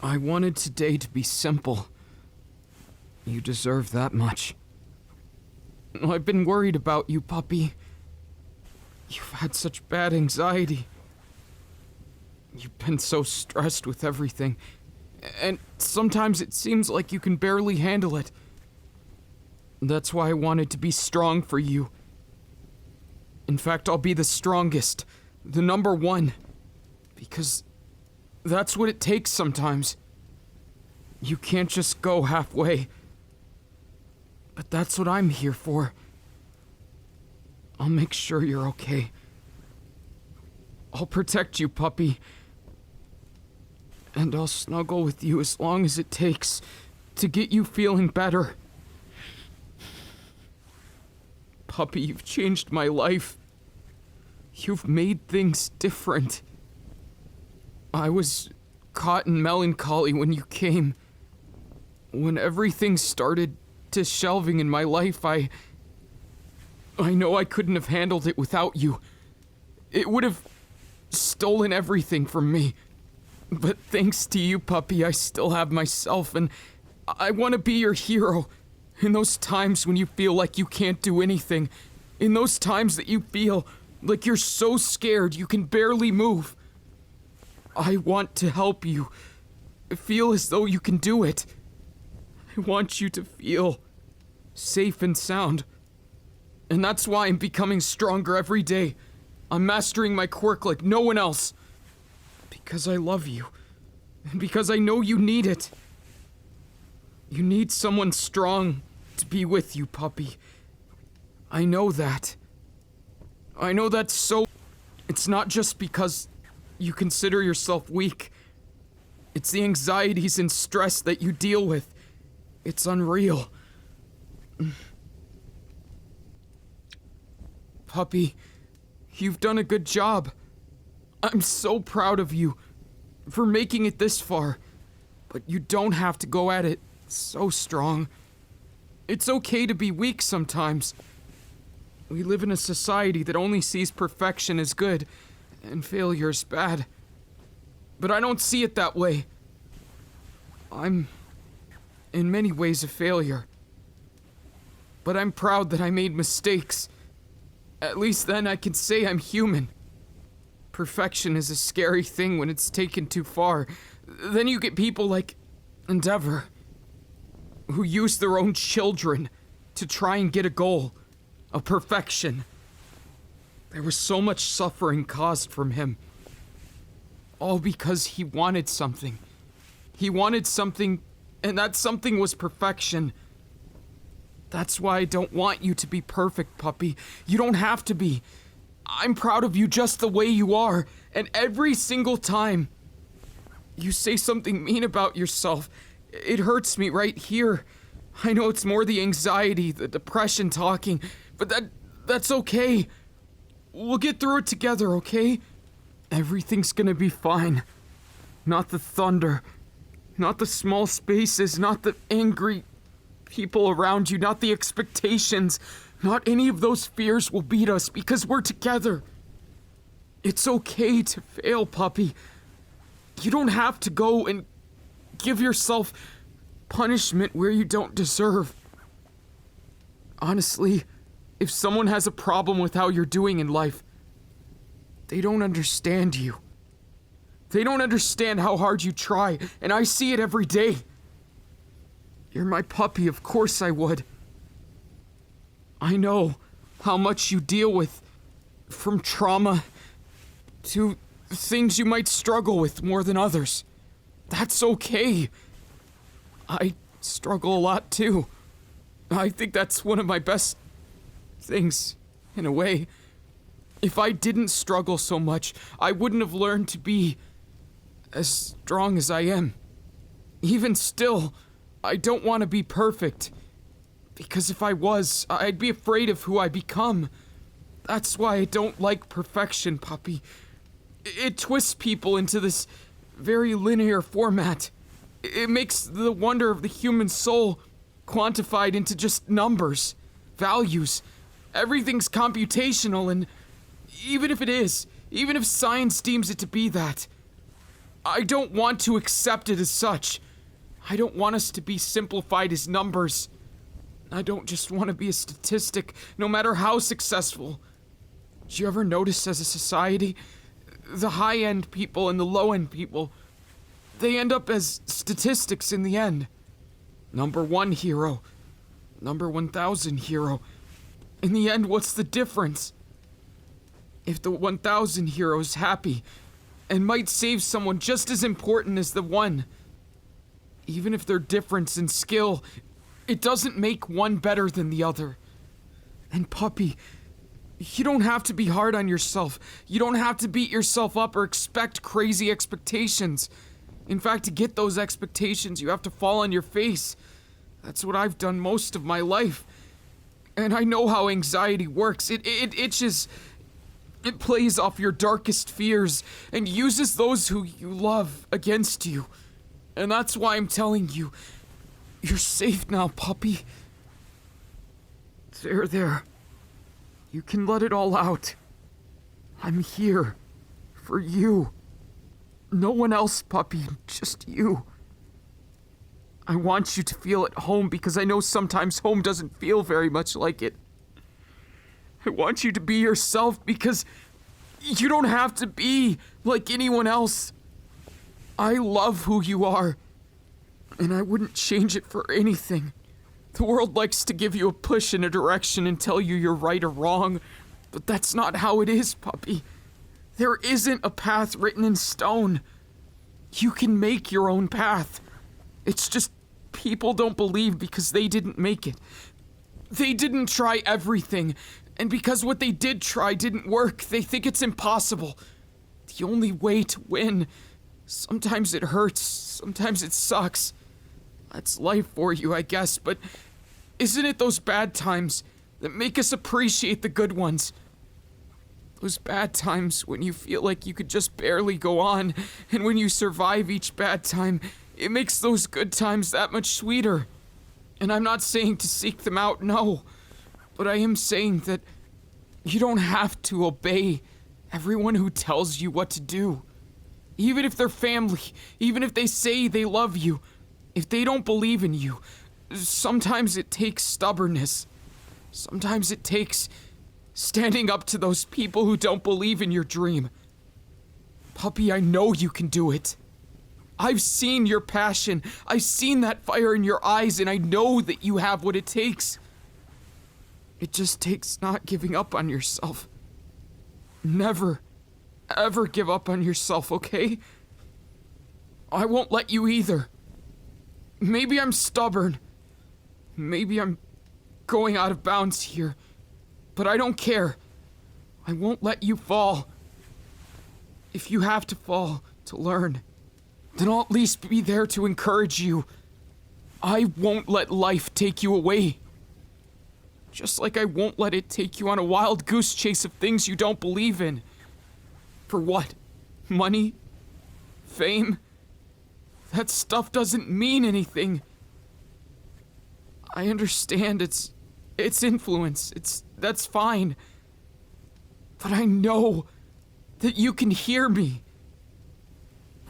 I wanted today to be simple. You deserve that much. I've been worried about you, puppy. You've had such bad anxiety. You've been so stressed with everything, and sometimes it seems like you can barely handle it. That's why I wanted to be strong for you. In fact, I'll be the strongest, the number one, because that's what it takes sometimes. You can't just go halfway. But that's what I'm here for. I'll make sure you're okay. I'll protect you, puppy. And I'll snuggle with you as long as it takes to get you feeling better. Puppy, you've changed my life. You've made things different. I was caught in melancholy when you came. When everything started to shelving in my life, I know I couldn't have handled it without you. It would have stolen everything from me. But thanks to you, puppy, I still have myself, and I want to be your hero. In those times when you feel like you can't do anything. In those times that you feel like you're so scared you can barely move. I want to help you. Feel as though you can do it. I want you to feel safe and sound. And that's why I'm becoming stronger every day. I'm mastering my quirk like no one else. Because I love you. And because I know you need it. You need someone strong to be with you, puppy. I know that. I know that's so... It's not just because you consider yourself weak. It's the anxieties and stress that you deal with. It's unreal. Puppy, you've done a good job. I'm so proud of you for making it this far. But you don't have to go at it so strong. It's okay to be weak sometimes. We live in a society that only sees perfection as good and failure as bad. But I don't see it that way. I'm, in many ways, a failure. But I'm proud that I made mistakes. At least then I can say I'm human. Perfection is a scary thing when it's taken too far. Then you get people like Endeavor, who use their own children to try and get a goal, a perfection. There was so much suffering caused from him. All because he wanted something. He wanted something, and that something was perfection. That's why I don't want you to be perfect, puppy. You don't have to be. I'm proud of you just the way you are, and every single time you say something mean about yourself, it hurts me right here. I know it's more the anxiety, the depression talking, but that's okay. We'll get through it together, okay? Everything's gonna be fine. Not the thunder, not the small spaces, not the angry people around you, not the expectations, not any of those fears will beat us because we're together. It's okay to fail, puppy. You don't have to go and give yourself punishment where you don't deserve. Honestly, if someone has a problem with how you're doing in life, they don't understand you. They don't understand how hard you try, and I see it every day. You're my puppy, of course I would. I know how much you deal with, from trauma to things you might struggle with more than others. That's okay. I struggle a lot too. I think that's one of my best things, in a way. If I didn't struggle so much, I wouldn't have learned to be as strong as I am. Even still, I don't want to be perfect. Because if I was, I'd be afraid of who I become. That's why I don't like perfection, puppy. It twists people into this very linear format. It makes the wonder of the human soul quantified into just numbers, values. Everything's computational, and even if it is, even if science deems it to be that, I don't want to accept it as such. I don't want us to be simplified as numbers. I don't just want to be a statistic, no matter how successful. Did you ever notice as a society, the high-end people and the low-end people, they end up as statistics in the end. Number 1 hero, number 1,000 hero. In the end, what's the difference? If the 1,000 hero is happy and might save someone just as important as the one, even if their difference in skill, it doesn't make one better than the other. And puppy, you don't have to be hard on yourself. You don't have to beat yourself up or expect crazy expectations. In fact, to get those expectations, you have to fall on your face. That's what I've done most of my life. And I know how anxiety works. It itches. It plays off your darkest fears and uses those who you love against you. And that's why I'm telling you, you're safe now, puppy. There. You can let it all out. I'm here. For you. No one else, puppy. Just you. I want you to feel at home because I know sometimes home doesn't feel very much like it. I want you to be yourself because you don't have to be like anyone else. I love who you are, and I wouldn't change it for anything. The world likes to give you a push in a direction and tell you you're right or wrong, but that's not how it is, puppy. There isn't a path written in stone. You can make your own path. It's just people don't believe because they didn't make it. They didn't try everything, and because what they did try didn't work, they think it's impossible. The only way to win. Sometimes it hurts, sometimes it sucks. That's life for you, I guess, but isn't it those bad times that make us appreciate the good ones? Those bad times when you feel like you could just barely go on, and when you survive each bad time, it makes those good times that much sweeter. And I'm not saying to seek them out, no. But I am saying that you don't have to obey everyone who tells you what to do. Even if they're family, even if they say they love you, if they don't believe in you, sometimes it takes stubbornness. Sometimes it takes standing up to those people who don't believe in your dream. Puppy, I know you can do it. I've seen your passion. I've seen that fire in your eyes, and I know that you have what it takes. It just takes not giving up on yourself. Never, ever give up on yourself, okay? I won't let you either. Maybe I'm stubborn. Maybe I'm going out of bounds here. But I don't care. I won't let you fall. If you have to fall to learn, then I'll at least be there to encourage you. I won't let life take you away. Just like I won't let it take you on a wild goose chase of things you don't believe in. For what? Money? Fame? That stuff doesn't mean anything. I understand it's influence. That's fine. But I know that you can hear me.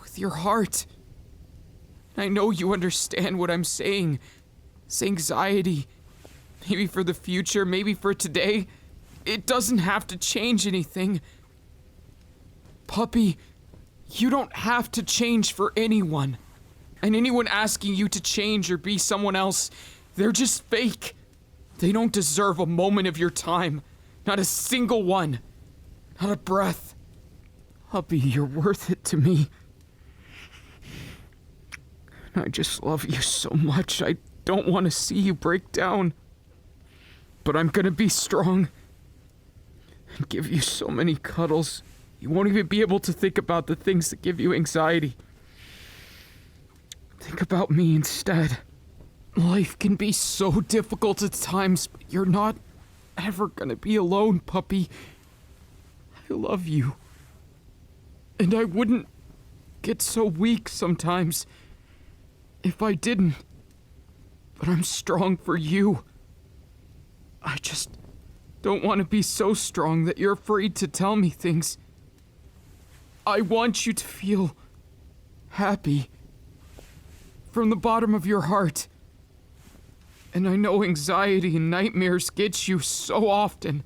With your heart. I know you understand what I'm saying. It's anxiety. Maybe for the future, maybe for today. It doesn't have to change anything. Puppy, you don't have to change for anyone. And anyone asking you to change or be someone else, they're just fake. They don't deserve a moment of your time. Not a single one. Not a breath. Puppy, you're worth it to me. I just love you so much. I don't want to see you break down. But I'm gonna be strong. And give you so many cuddles. You won't even be able to think about the things that give you anxiety. Think about me instead. Life can be so difficult at times, but you're not ever gonna be alone, puppy. I love you. And I wouldn't get so weak sometimes if I didn't. But I'm strong for you. I just don't want to be so strong that you're afraid to tell me things. I want you to feel happy. From the bottom of your heart. And I know anxiety and nightmares get you so often.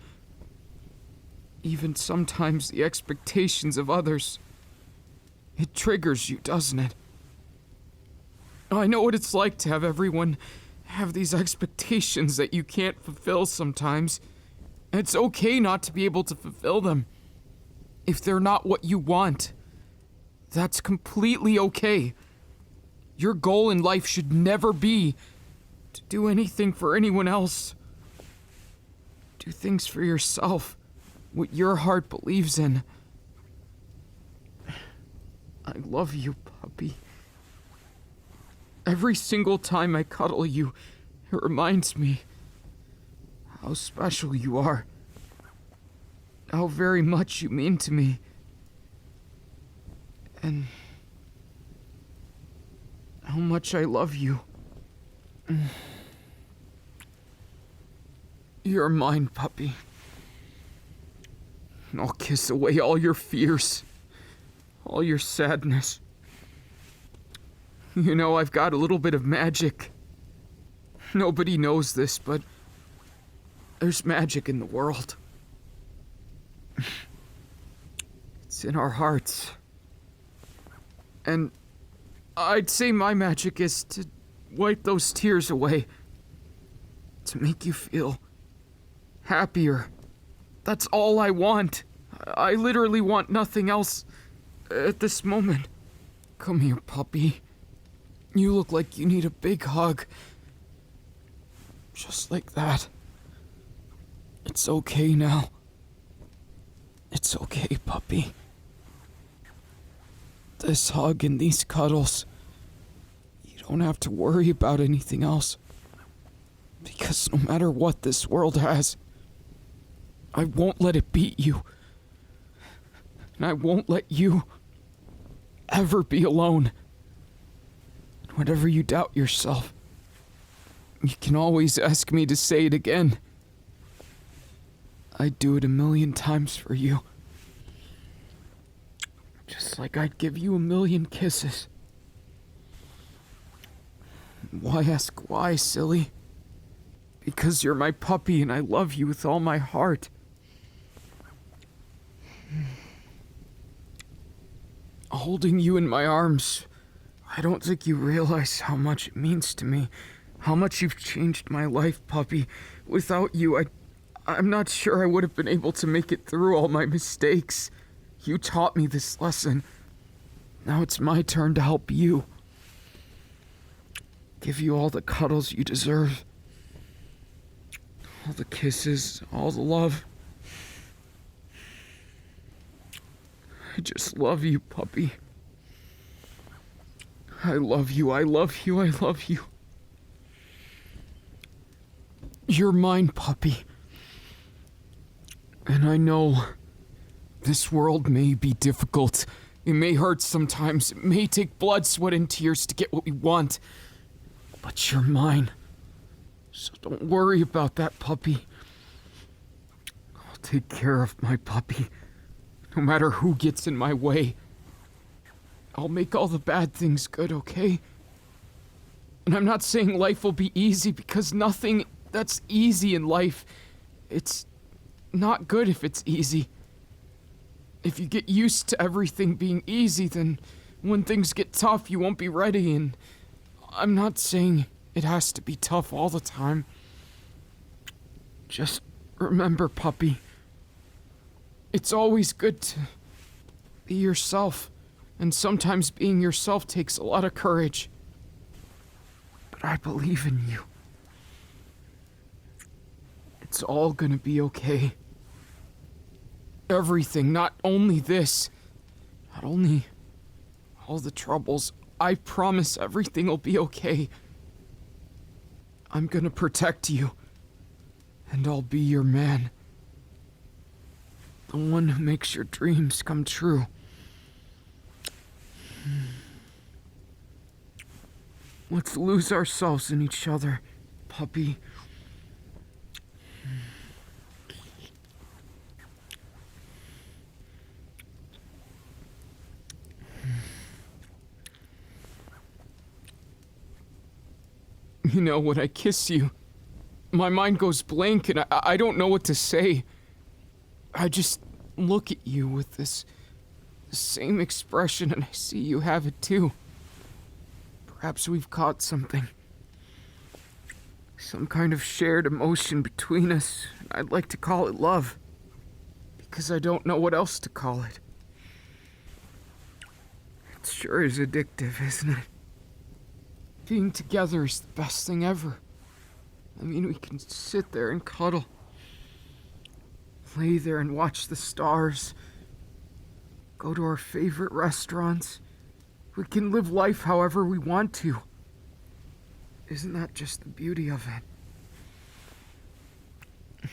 Even sometimes the expectations of others. It triggers you, doesn't it? I know what it's like to have everyone have these expectations that you can't fulfill sometimes. And it's okay not to be able to fulfill them. If they're not what you want, that's completely okay. Your goal in life should never be to do anything for anyone else. Do things for yourself, what your heart believes in. I love you, puppy. Every single time I cuddle you, it reminds me how special you are. How very much you mean to me. And how much I love you. You're mine, puppy. And I'll kiss away all your fears, all your sadness. You know, I've got a little bit of magic. Nobody knows this, but there's magic in the world. It's in our hearts. And I'd say my magic is to wipe those tears away. To make you feel happier. That's all I want. I literally want nothing else at this moment. Come here, puppy. You look like you need a big hug. Just like that. It's okay now. It's okay, puppy. This hug and these cuddles. You don't have to worry about anything else. Because no matter what this world has, I won't let it beat you. And I won't let you ever be alone. Whenever you doubt yourself, you can always ask me to say it again. I'd do it 1,000,000 times for you. Just like I'd give you 1,000,000 kisses. Why ask why, silly? Because you're my puppy and I love you with all my heart. Holding you in my arms, I don't think you realize how much it means to me. How much you've changed my life, puppy. Without you, I'm not sure I would have been able to make it through all my mistakes. You taught me this lesson. Now it's my turn to help you. Give you all the cuddles you deserve. All the kisses, all the love. I just love you, puppy. I love you, I love you, I love you. You're mine, puppy. And I know this world may be difficult. It may hurt sometimes. It may take blood, sweat, and tears to get what we want. But you're mine. So don't worry about that, puppy. I'll take care of my puppy. No matter who gets in my way. I'll make all the bad things good, okay? And I'm not saying life will be easy, because nothing that's easy in life, it's not good if it's easy. If you get used to everything being easy, then when things get tough, you won't be ready, and I'm not saying it has to be tough all the time. Just remember, puppy, it's always good to be yourself, and sometimes being yourself takes a lot of courage. But I believe in you. It's all gonna be okay. Everything, not only this, not only all the troubles, I promise everything will be okay. I'm gonna protect you, and I'll be your man. The one who makes your dreams come true. Let's lose ourselves in each other, puppy. You know, when I kiss you, my mind goes blank and I don't know what to say. I just look at you with this same expression and I see you have it too. Perhaps we've caught something. Some kind of shared emotion between us. I'd like to call it love, because I don't know what else to call it. It sure is addictive, isn't it? Being together is the best thing ever. I mean, we can sit there and cuddle. Lay there and watch the stars. Go to our favorite restaurants. We can live life however we want to. Isn't that just the beauty of it?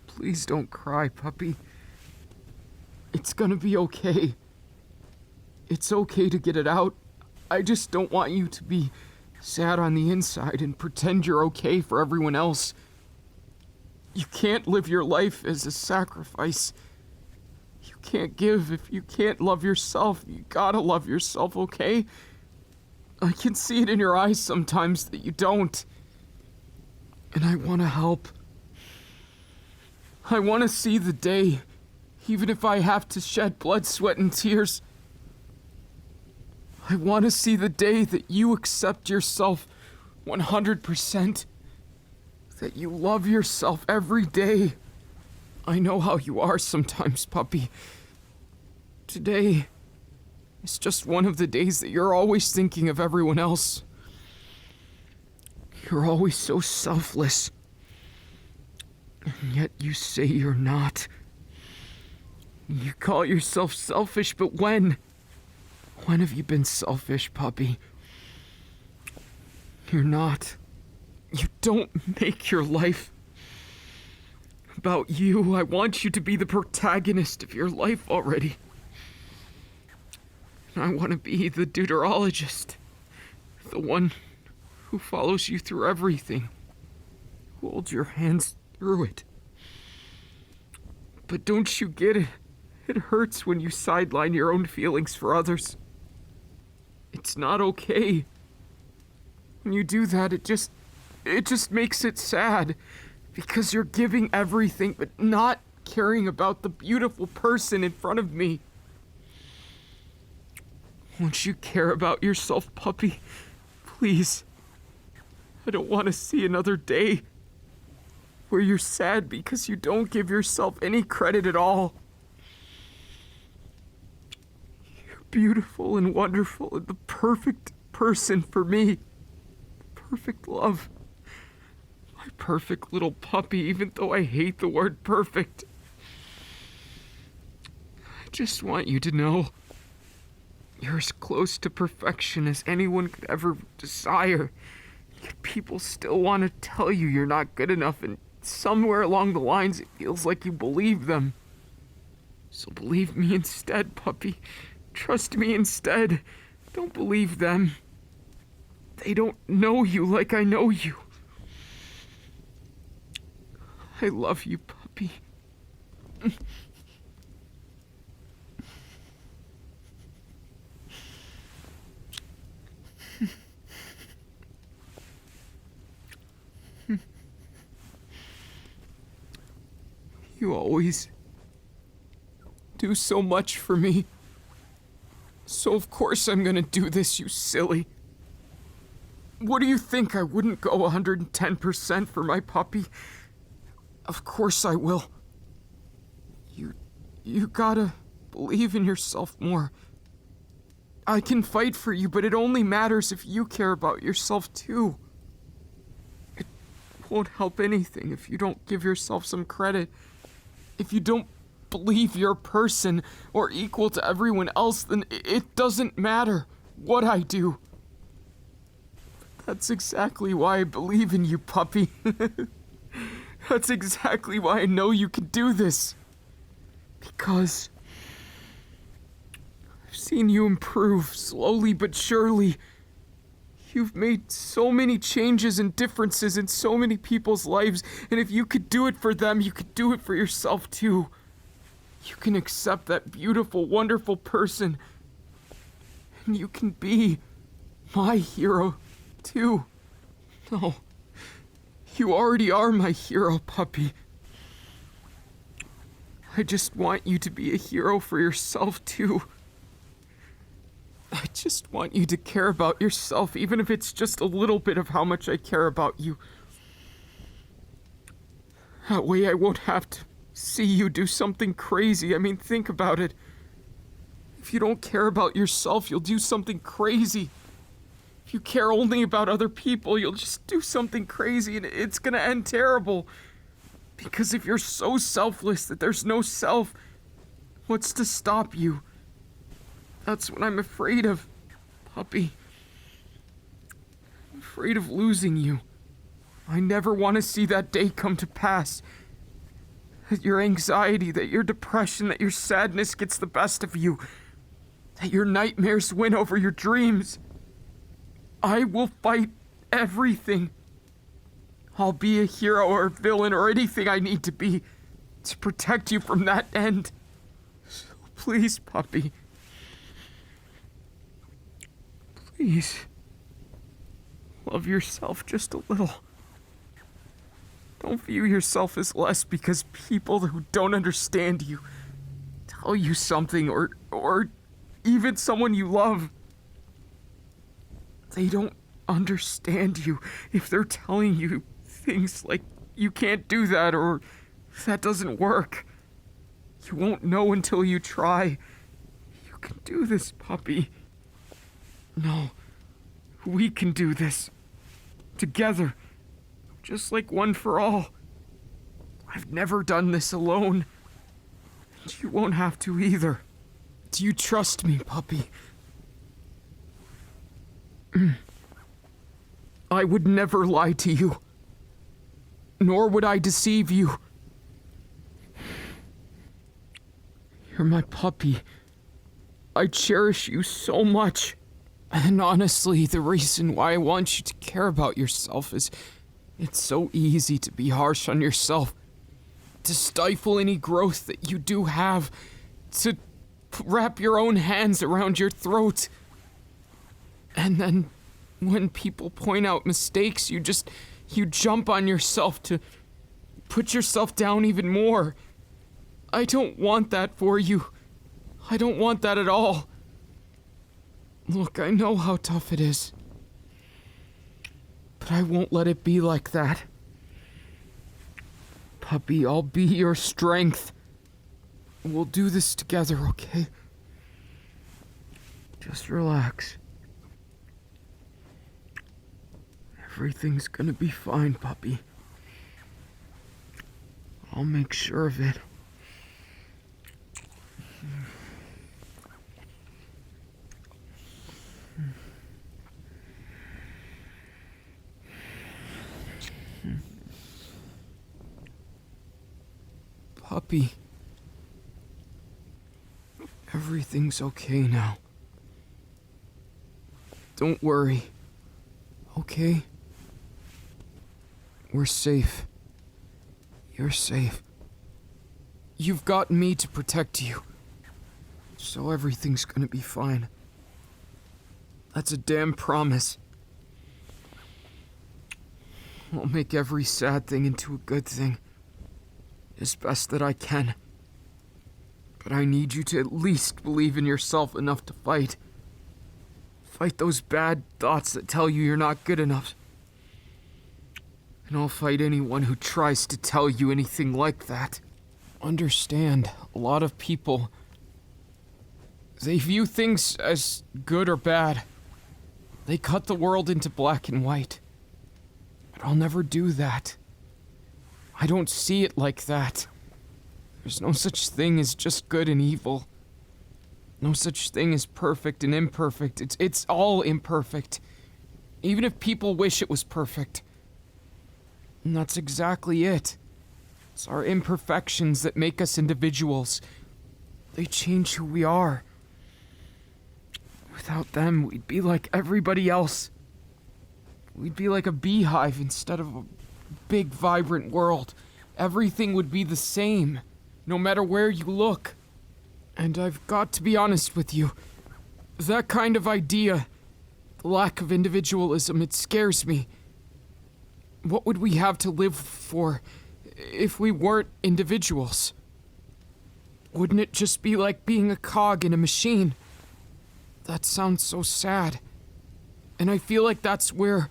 Please don't cry, puppy. It's gonna be okay. It's okay to get it out. I just don't want you to be sad on the inside and pretend you're okay for everyone else. You can't live your life as a sacrifice. You can't give if you can't love yourself. You gotta love yourself, okay? I can see it in your eyes sometimes that you don't. And I want to help. I want to see the day, even if I have to shed blood, sweat, and tears. I want to see the day that you accept yourself 100%. That you love yourself every day. I know how you are sometimes, puppy. Today, it's just one of the days that you're always thinking of everyone else. You're always so selfless. And yet you say you're not. You call yourself selfish, but when? When have you been selfish, puppy? You're not. You don't make your life about you. I want you to be the protagonist of your life already. I want to be the deuterologist, the one who follows you through everything, who holds your hands through it. But don't you get it? It hurts when you sideline your own feelings for others. It's not okay. When you do that, it just makes it sad, because you're giving everything but not caring about the beautiful person in front of me. Won't you care about yourself, puppy? Please. I don't want to see another day where you're sad because you don't give yourself any credit at all. You're beautiful and wonderful and the perfect person for me. Perfect love. My perfect little puppy, even though I hate the word perfect. I just want you to know you're as close to perfection as anyone could ever desire. Yet people still want to tell you you're not good enough, and somewhere along the lines it feels like you believe them. So believe me instead, puppy. Trust me instead. Don't believe them. They don't know you like I know you. I love you, puppy. You always do so much for me. So of course I'm gonna do this, you silly. What do you think? I wouldn't go 110% for my puppy? Of course I will. You gotta believe in yourself more. I can fight for you, but it only matters if you care about yourself too. It won't help anything if you don't give yourself some credit. If you don't believe you're a person or equal to everyone else, then it doesn't matter what I do. That's exactly why I believe in you, puppy. That's exactly why I know you can do this. Because I've seen you improve slowly but surely. You've made so many changes and differences in so many people's lives, and if you could do it for them, you could do it for yourself too. You can accept that beautiful, wonderful person, and you can be My hero, too. No. You already are my hero, puppy. I just want you to be a hero for yourself, too. I just want you to care about yourself, even if it's just a little bit of how much I care about you. That way I won't have to see you do something crazy. I mean, think about it. If you don't care about yourself, you'll do something crazy. If you care only about other people, you'll just do something crazy and it's gonna end terrible. Because if you're so selfless that there's no self, what's to stop you? That's what I'm afraid of, puppy. I'm afraid of losing you. I never want to see that day come to pass. That your anxiety, that your depression, that your sadness gets the best of you. That your nightmares win over your dreams. I will fight everything. I'll be a hero or a villain or anything I need to be to protect you from that end. So please, puppy. Please. Love yourself just a little. Don't view yourself as less because people who don't understand you tell you something or even someone you love. They don't understand you if they're telling you things like you can't do that or that doesn't work. You won't know until you try. You can do this, puppy. No, we can do this. Together. Just like One for All. I've never done this alone. And you won't have to either. Do you trust me, puppy? I would never lie to you. Nor would I deceive you. You're my puppy. I cherish you so much. And honestly, the reason why I want you to care about yourself is it's so easy to be harsh on yourself, to stifle any growth that you do have, to wrap your own hands around your throat. And then when people point out mistakes, you jump on yourself to put yourself down even more. I don't want that for you. I don't want that at all. Look, I know how tough it is. But I won't let it be like that. Puppy, I'll be your strength. We'll do this together, okay? Just relax. Everything's gonna be fine, puppy. I'll make sure of it. Puppy. Everything's okay now. Don't worry. Okay? We're safe. You're safe. You've got me to protect you. So everything's gonna be fine. That's a damn promise. I'll make every sad thing into a good thing. As best that I can. But I need you to at least believe in yourself enough to fight. Fight those bad thoughts that tell you you're not good enough. And I'll fight anyone who tries to tell you anything like that. Understand, a lot of people, they view things as good or bad. They cut the world into black and white. But I'll never do that. I don't see it like that. There's no such thing as just good and evil. No such thing as perfect and imperfect. It's all imperfect. Even if people wish it was perfect. And that's exactly it. It's our imperfections that make us individuals. They change who we are. Without them, we'd be like everybody else. We'd be like a beehive instead of a big, vibrant world. Everything would be the same, no matter where you look. And I've got to be honest with you. That kind of idea, The lack of individualism, it scares me. What would we have to live for if we weren't individuals? Wouldn't it just be like being a cog in a machine? That sounds so sad. And I feel like that's where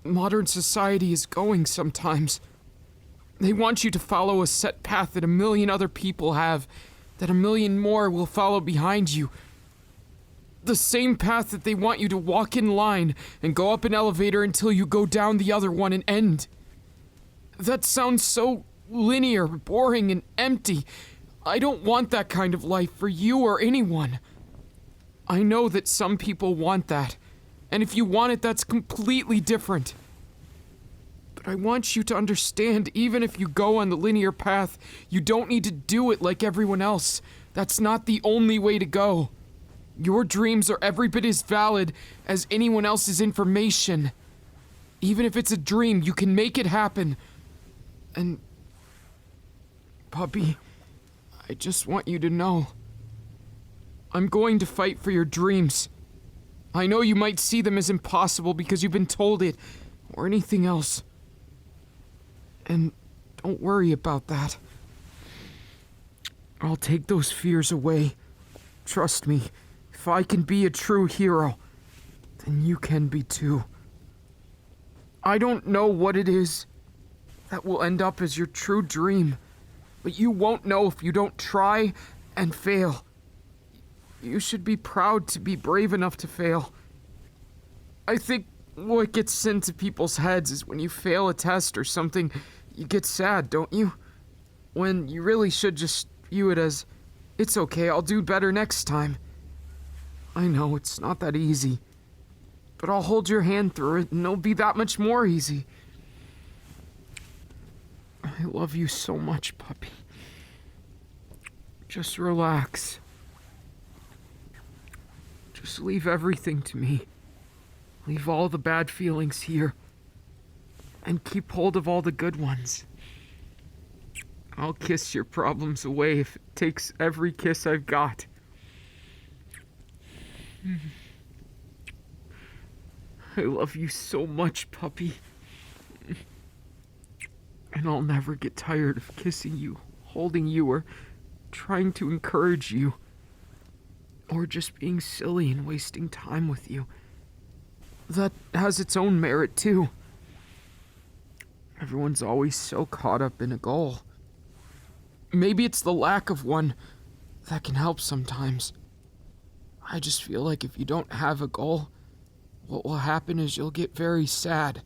modern society is going sometimes. They want you to follow a set path that a million other people have, that a million more will follow behind you. The same path that they want you to walk in line and go up an elevator until you go down the other one and end. That sounds so linear, boring, and empty. I don't want that kind of life for you or anyone. I know that some people want that, and if you want it, that's completely different. But I want you to understand, even if you go on the linear path, you don't need to do it like everyone else. That's not the only way to go. Your dreams are every bit as valid as anyone else's information. Even if it's a dream, you can make it happen. And, puppy, I just want you to know, I'm going to fight for your dreams. I know you might see them as impossible because you've been told it, or anything else. And don't worry about that. I'll take those fears away. Trust me, if I can be a true hero, then you can be too. I don't know what it is that will end up as your true dream, but you won't know if you don't try and fail. You should be proud to be brave enough to fail. I think what gets into people's heads is when you fail a test or something, you get sad, don't you? When you really should just view it as, it's okay, I'll do better next time. I know, it's not that easy, but I'll hold your hand through it and it'll be that much more easy. I love you so much, puppy. Just relax. Just leave everything to me. Leave all the bad feelings here. And keep hold of all the good ones. I'll kiss your problems away if it takes every kiss I've got. I love you so much, puppy. And I'll never get tired of kissing you, holding you, or trying to encourage you. Or just being silly and wasting time with you. That has its own merit, too. Everyone's always so caught up in a goal. Maybe it's the lack of one that can help sometimes. I just feel like if you don't have a goal, what will happen is you'll get very sad.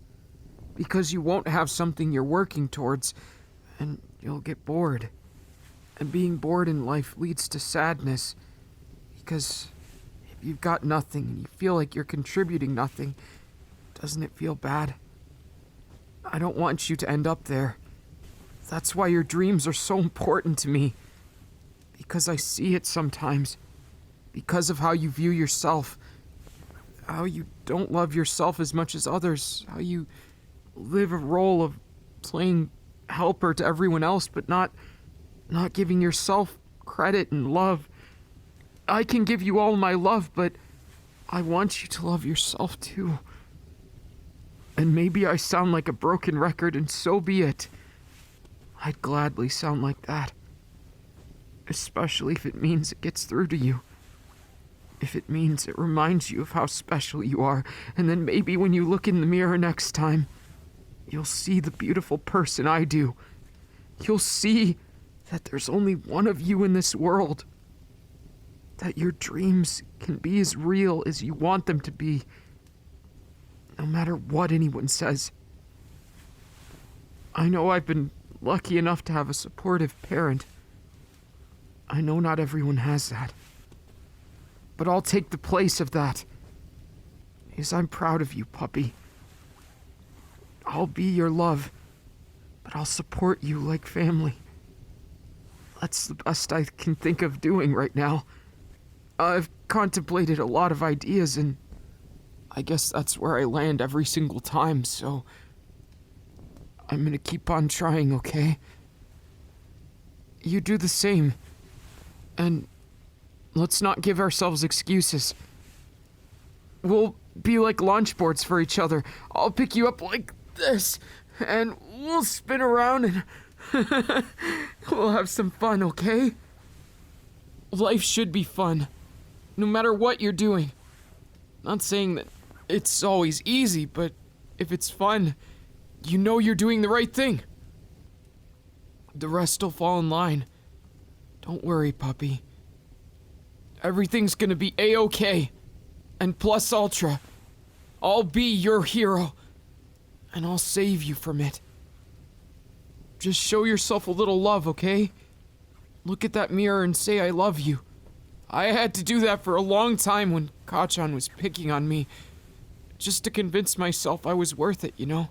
Because you won't have something you're working towards, and you'll get bored. And being bored in life leads to sadness. Because if you've got nothing and you feel like you're contributing nothing, doesn't it feel bad? I don't want you to end up there. That's why your dreams are so important to me. Because I see it sometimes. Because of how you view yourself. How you don't love yourself as much as others. How you live a role of playing helper to everyone else, but not giving yourself credit and love. I can give you all my love, but I want you to love yourself too. And maybe I sound like a broken record, and so be it. I'd gladly sound like that. Especially if it means it gets through to you. If it means it reminds you of how special you are, and then maybe when you look in the mirror next time, you'll see the beautiful person I do. You'll see that there's only one of you in this world. That your dreams can be as real as you want them to be, no matter what anyone says. I know I've been lucky enough to have a supportive parent. I know not everyone has that. But I'll take the place of that. Because I'm proud of you, puppy. I'll be your love, but I'll support you like family. That's the best I can think of doing right now. I've contemplated a lot of ideas, and I guess that's where I land every single time, so I'm gonna keep on trying, okay? You do the same. And let's not give ourselves excuses. We'll be like launch boards for each other. I'll pick you up like this, and we'll spin around and we'll have some fun, okay? Life should be fun, no matter what you're doing. Not saying that it's always easy, but if it's fun, you know you're doing the right thing. The rest will fall in line. Don't worry, puppy. Everything's gonna be A-okay. And plus ultra. I'll be your hero. And I'll save you from it. Just show yourself a little love, okay? Look at that mirror and say I love you. I had to do that for a long time when Kachan was picking on me. Just to convince myself I was worth it, you know?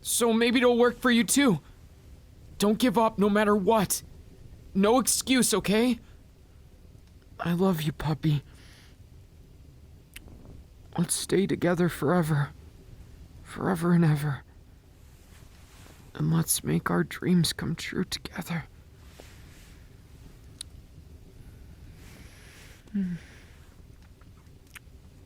So maybe it'll work for you too. Don't give up no matter what. No excuse, okay? I love you, puppy. Let's stay together forever. Forever and ever. And let's make our dreams come true together.